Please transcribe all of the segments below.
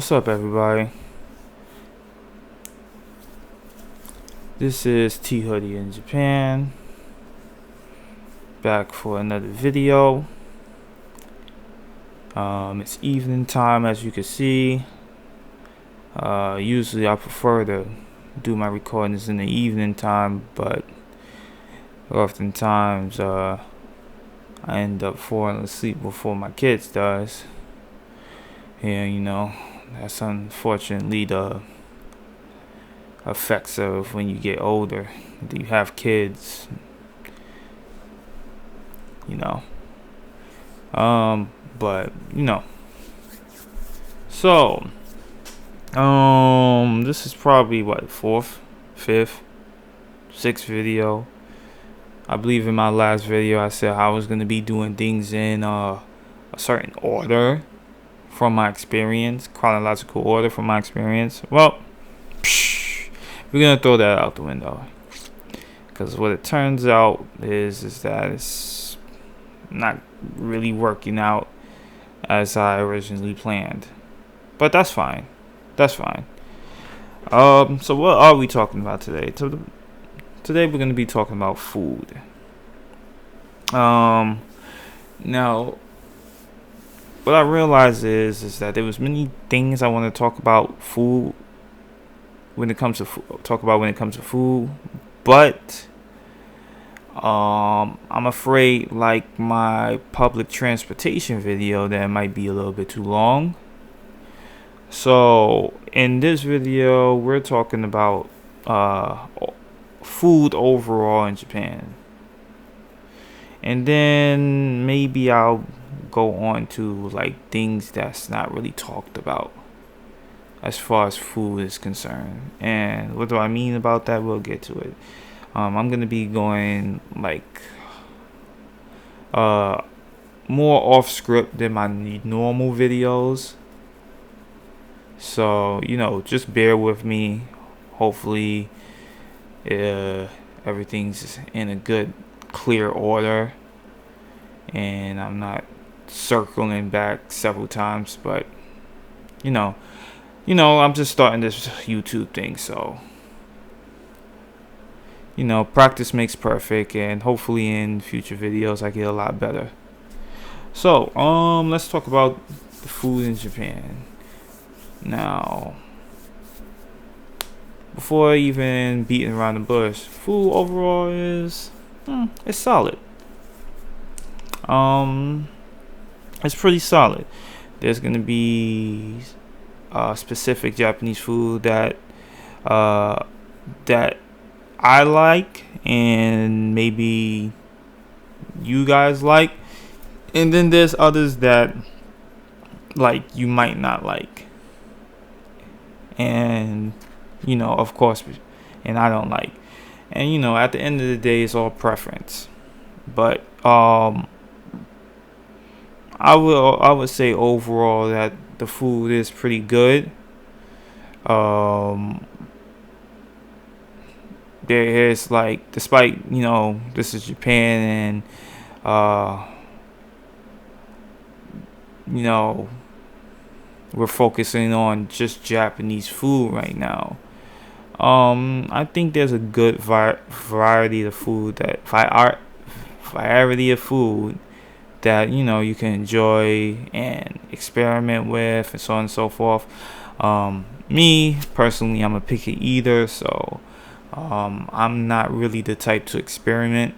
What's up, everybody? This is T Hoodie in Japan, back for another video. It's evening time, as you can see. Usually I prefer to do my recordings in the evening time, but oftentimes I end up falling asleep before my kids does. And that's unfortunately the effects of when you get older. You have kids, but so this is probably what, fourth, fifth, sixth video. I believe in my last video I said I was gonna be doing things in a certain order from my experience, chronological order from my experience. Well, we're gonna throw that out the window, because what it turns out is that it's not really working out as I originally planned. But that's fine. So what are we talking about today? Today we're gonna be talking about food. Now, what I realized is that there was many things I want to talk about food when it comes to food, but I'm afraid, like my public transportation video, that might be a little bit too long. So in this video we're talking about food overall in Japan, and then maybe I'll go on to like things that's not really talked about as far as food is concerned. And what do I mean about that? We'll get to it. I'm gonna be going like more off script than my normal videos, so just bear with me. Hopefully everything's in a good, clear order, and I'm not circling back several times. But I'm just starting this YouTube thing, so practice makes perfect, and hopefully in future videos I get a lot better. So let's talk about the food in Japan. Now, before even beating around the bush, food overall is it's solid. It's pretty solid. There's gonna be specific Japanese food that I like, and maybe you guys like, and then there's others that like you might not like, and of course, and I don't like. And at the end of the day, it's all preference. But I would say overall that the food is pretty good. There is, like, despite this is Japan, and we're focusing on just Japanese food right now. I think there's a good variety of food that you can enjoy and experiment with, and so on and so forth. Me personally, I'm a picky eater, so I'm not really the type to experiment.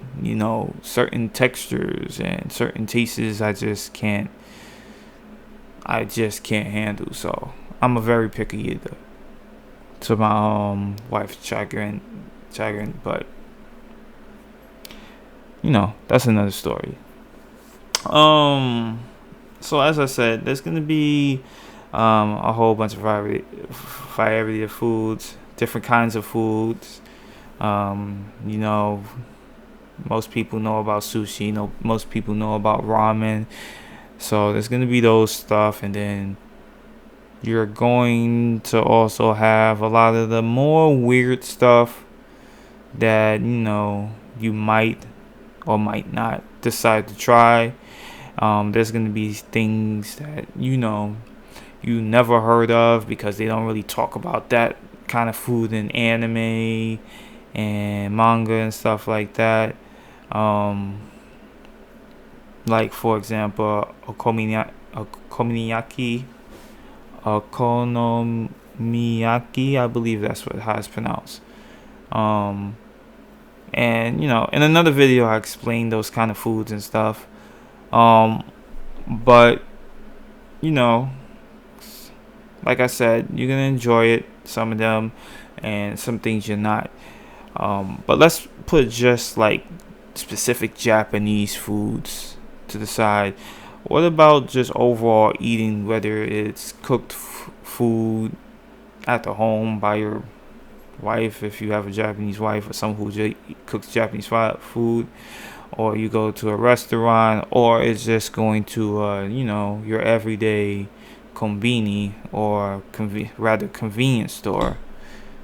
Certain textures and certain tastes I just can't handle. So I'm a very picky eater, to my wife's chagrin, but that's another story. So as I said, there's gonna be a whole bunch of variety of foods, different kinds of foods. Most people know about sushi. Most people know about ramen. So there's gonna be those stuff, and then you're going to also have a lot of the more weird stuff that you might or might not decide to try. There's gonna be things that you never heard of, because they don't really talk about that kind of food in anime and manga and stuff like that. Um, like for example, okonomiyaki, I believe that's how it's pronounced. Um, and in another video, I explained those kind of foods and stuff. But you know, like I said, you're gonna enjoy it, some of them, and some things you're not. But let's put just like specific Japanese foods to the side. What about just overall eating, whether it's cooked food at the home by your wife, if you have a Japanese wife, or someone who cooks Japanese food, or you go to a restaurant, or it's just going to your everyday konbini, or rather convenience store,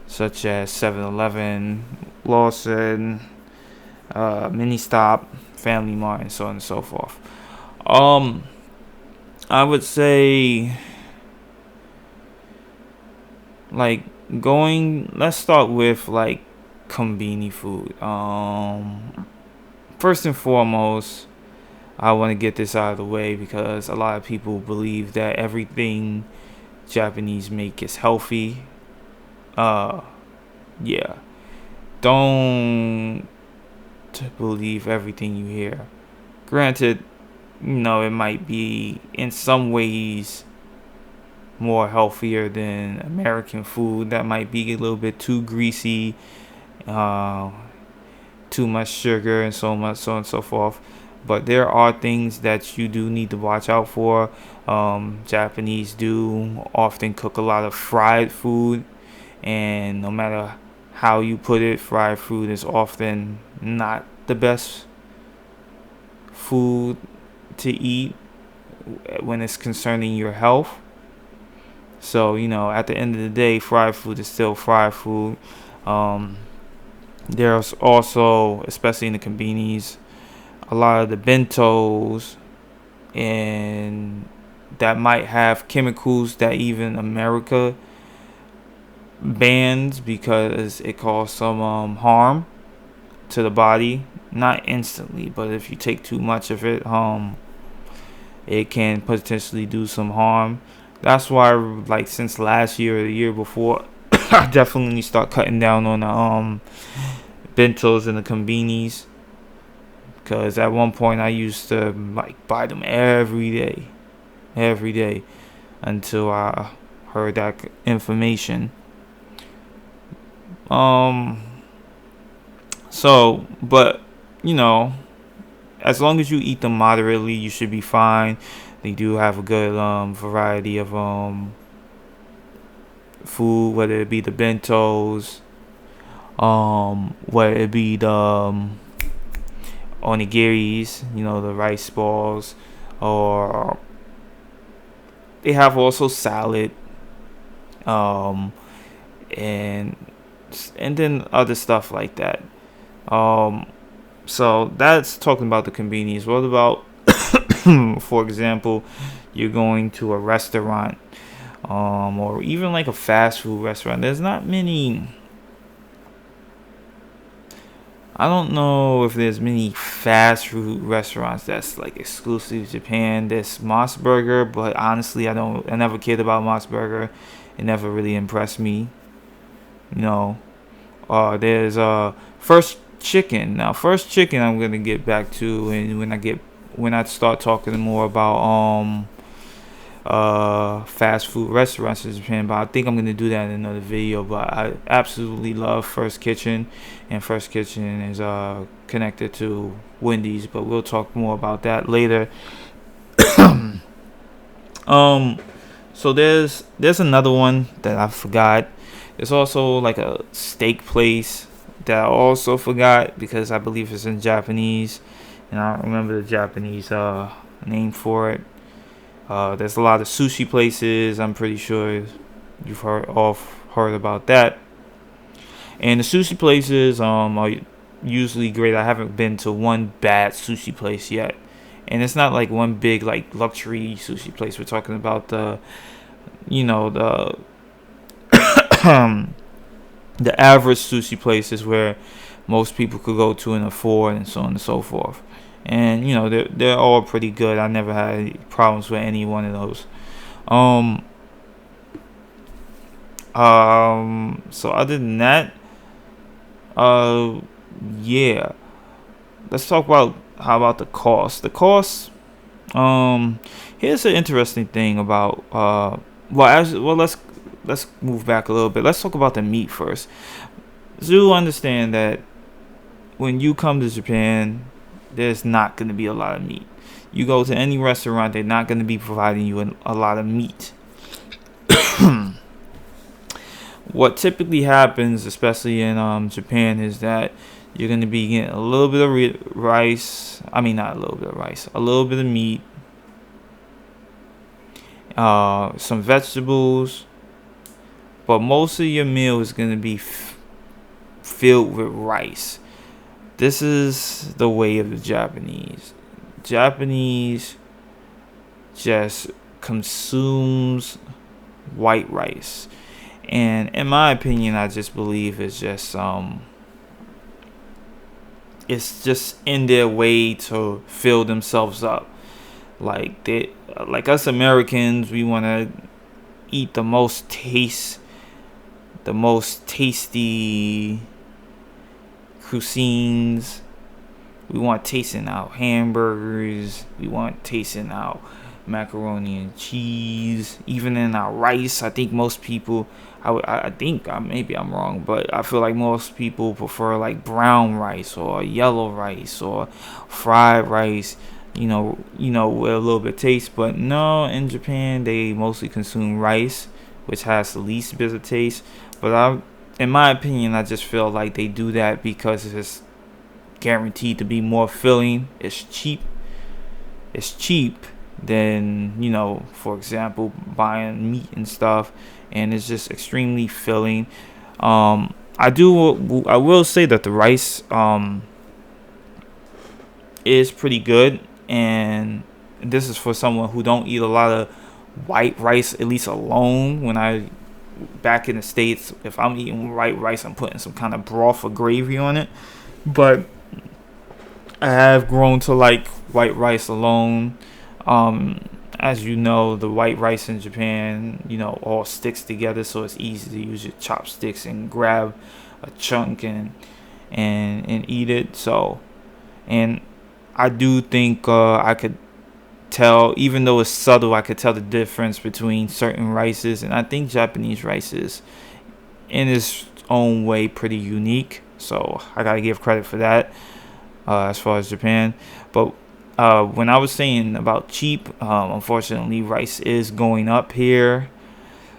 such as 7-Eleven, Lawson, Mini Stop, Family Mart, and so on and so forth. I would say, like, let's start with like konbini food. First and foremost, I want to get this out of the way, because a lot of people believe that everything Japanese make is healthy. Yeah, don't believe everything you hear. Granted, it might be in some ways more healthier than American food. That might be a little bit too greasy, too much sugar, and so on and so forth. But there are things that you do need to watch out for. Japanese do often cook a lot of fried food, and no matter how you put it, fried food is often not the best food to eat when it's concerning your health. So, at the end of the day, fried food is still fried food. There's also, especially in the convenies, a lot of the bentos, and that might have chemicals that even America bans, because it causes some harm to the body. Not instantly, but if you take too much of it, it can potentially do some harm. That's why, like, since last year or the year before, I definitely start cutting down on the bentos and the convenies, because at one point I used to like buy them every day, until I heard that information. So, but as long as you eat them moderately, you should be fine. They do have a good variety of food, whether it be the bentos, whether it be the onigiris, the rice balls, or they have also salad, and then other stuff like that. So that's talking about the convenience. What about, for example, you're going to a restaurant, or even like a fast food restaurant? There's not many. I don't know if there's many fast food restaurants that's like exclusive to Japan. There's Moss Burger, but honestly, I never cared about Moss Burger. It never really impressed me. There's First Chicken. Now, First Chicken, I'm gonna get back to, and when I start talking more about fast food restaurants in Japan, but I think I'm gonna do that in another video. But I absolutely love First Kitchen, and First Kitchen is connected to Wendy's, but we'll talk more about that later. So there's another one that I forgot. There's also like a steak place that I also forgot, because I believe it's in Japanese, and I don't remember the Japanese name for it. There's a lot of sushi places. I'm pretty sure you've heard about that. And the sushi places are usually great. I haven't been to one bad sushi place yet. And it's not like one big like luxury sushi place. We're talking about the the the average sushi place is where most people could go to and afford, and so on and so forth. And they're all pretty good. I never had any problems with any one of those. Um, so other than that, uh, yeah, let's talk about how about the cost. The cost. Here's an interesting thing about let's move back a little bit. Let's talk about the meat first. Do understand that when you come to Japan, there's not going to be a lot of meat. You go to any restaurant, they're not going to be providing you a lot of meat. What typically happens, especially in Japan, is that you're going to be getting a little bit of rice. I mean, not a little bit of rice, a little bit of meat, some vegetables, but most of your meal is going to be filled with rice. This is the way of the Japanese. Japanese just consumes white rice. And in my opinion, I just believe it's just in their way to fill themselves up. Like us Americans, we want to eat the most tasty cuisines. We want tasting out hamburgers. We want tasting out macaroni and cheese. Even in our rice, I think most people, I think maybe I'm wrong, but I feel like most people prefer like brown rice or yellow rice or fried rice. With a little bit of taste. But no, in Japan they mostly consume rice, which has the least bit of taste. But in my opinion, I just feel like they do that because it's guaranteed to be more filling. It's cheap. It's cheap than, for example, buying meat and stuff, and it's just extremely filling. I will say that the rice is pretty good, and this is for someone who don't eat a lot of white rice, at least alone. When I back in the States, if I'm eating white rice, I'm putting some kind of broth or gravy on it. But I have grown to like white rice alone. As you know, the white rice in Japan, all sticks together, so it's easy to use your chopsticks and grab a chunk and eat it. So, and I do think I could tell, even though it's subtle, I could tell the difference between certain rices, and I think Japanese rice is, in its own way, pretty unique. So I gotta give credit for that. As far as Japan, but when I was saying about cheap, unfortunately, rice is going up here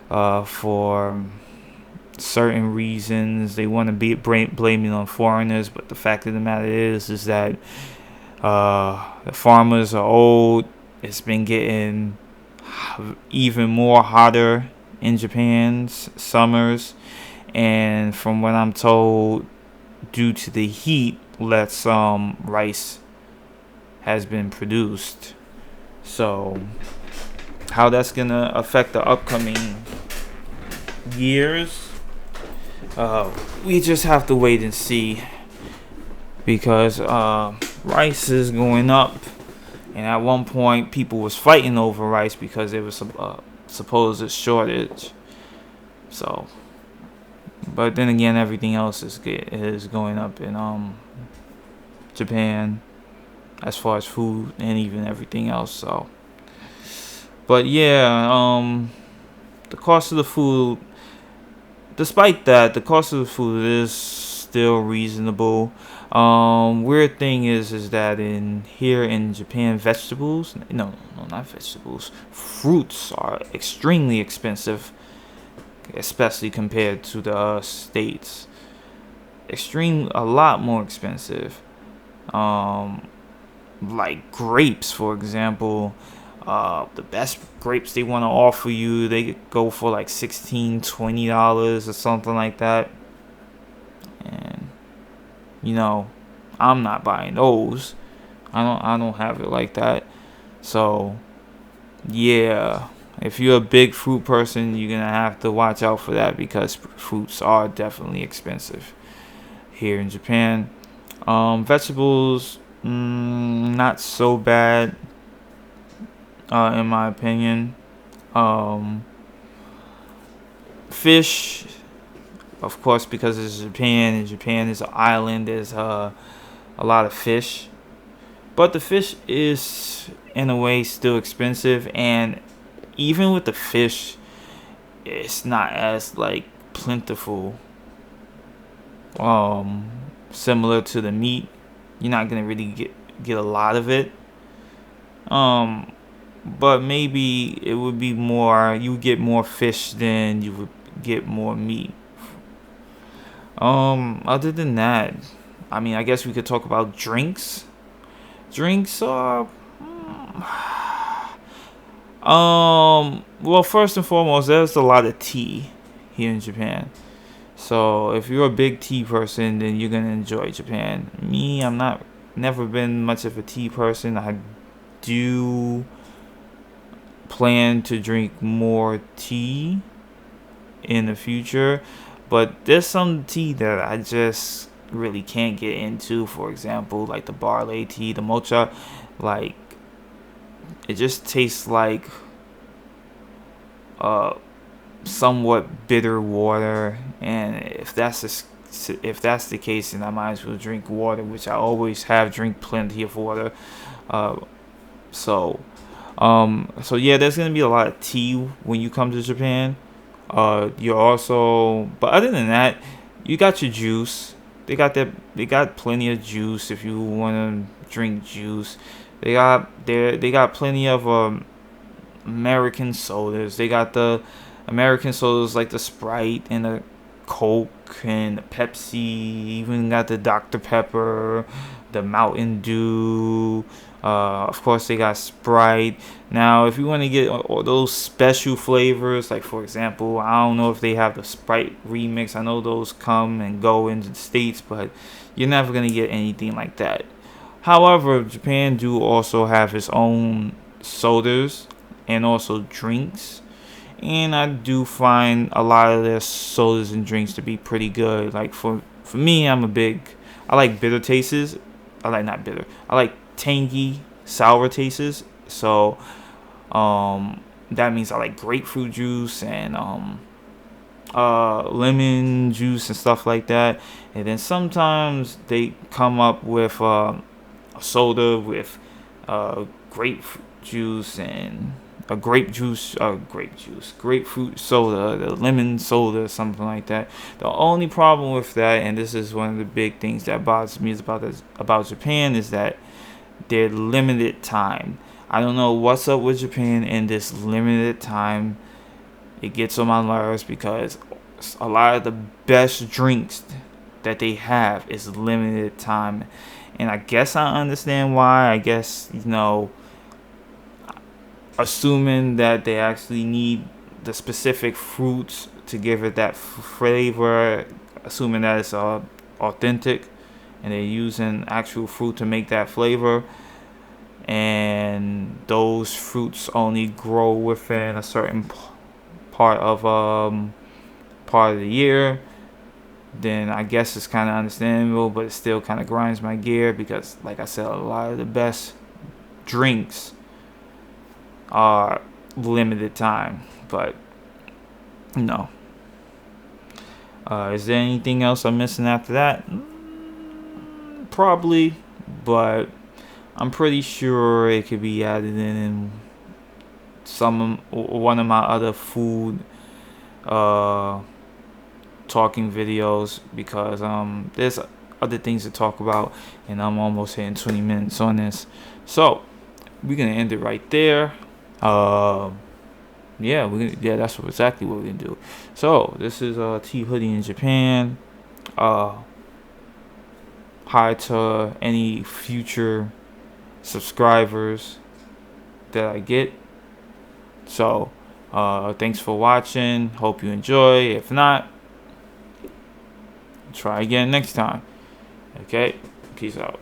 for certain reasons. They want to blame it on foreigners, but the fact of the matter is that the farmers are old. It's been getting even more hotter in Japan's summers, and from what I'm told, due to the heat, less rice has been produced. So how that's gonna affect the upcoming years, we just have to wait and see, because rice is going up, and at one point people was fighting over rice because there was a supposed shortage. So, but then again, everything else is going up in Japan, as far as food and even everything else. So, but yeah, the cost of the food, despite that, the cost of the food is still reasonable. Weird thing is that here in Japan, vegetables, no, not vegetables, fruits are extremely expensive, especially compared to the States. A lot more expensive. Like grapes, for example, the best grapes they want to offer you, they go for like $16-$20 or something like that. And I'm not buying those. I don't have it like that. So yeah, if you're a big fruit person, you're gonna have to watch out for that because fruits are definitely expensive here in Japan. Vegetables, not so bad, in my opinion. Um, Fish, of course, because it's Japan, and Japan is an island. There's a lot of fish, but the fish is in a way still expensive, and even with the fish, it's not as like plentiful. Um, Similar to the meat, you're not gonna really get a lot of it. Um, but maybe it would be more. You would get more fish than you would get more meat. Other than that, I mean, I guess we could talk about drinks. Drinks are. Well, first and foremost, there's a lot of tea here in Japan. So if you're a big tea person, then you're gonna enjoy Japan. Me, I'm not. Never been much of a tea person. I do plan to drink more tea in the future, but there's some tea that I just really can't get into. For example, like the barley tea, the mocha, like it just tastes like uh somewhat bitter water, and if that's the case, then I might as well drink water, which I always have drink plenty of water. Uh, so so yeah, there's gonna be a lot of tea when you come to Japan. You're also, but other than that, you got your juice. They got plenty of juice if you want to drink juice. They got plenty of American sodas. They got the American sodas like the Sprite and the Coke and the Pepsi. Even got the Dr. Pepper, the Mountain Dew. Of course, they got Sprite. Now, if you want to get all those special flavors, like for example, I don't know if they have the Sprite remix. I know those come and go in the States, but you're never gonna get anything like that. However, Japan do also have its own sodas and also drinks, and I do find a lot of their sodas and drinks to be pretty good. Like for me, I like bitter tastes. I like not bitter. I like tangy, sour tastes. So that means I like grapefruit juice and lemon juice and stuff like that. And then sometimes they come up with a soda with grapefruit juice and grapefruit soda, the lemon soda, something like that. The only problem with that, and this is one of the big things that bothers me about Japan, is that they're limited time. I don't know what's up with Japan and this limited time. It gets on my nerves because a lot of the best drinks that they have is limited time, and I guess I understand why. I guess, assuming that they actually need the specific fruits to give it that flavor, assuming that it's authentic and they're using actual fruit to make that flavor, and those fruits only grow within a certain part of the year, then I guess it's kind of understandable, but it still kind of grinds my gear because, like I said, a lot of the best drinks are limited time. But no. Is there anything else I'm missing after that? Probably, but I'm pretty sure it could be added in one of my other food talking videos, because there's other things to talk about, and I'm almost hitting 20 minutes on this, so we're gonna end it right there. That's exactly what we're gonna do. So this is T Hoodie in Japan. Hi to any future subscribers that I get. So thanks for watching. Hope you enjoy. If not, try again next time. Okay, peace out.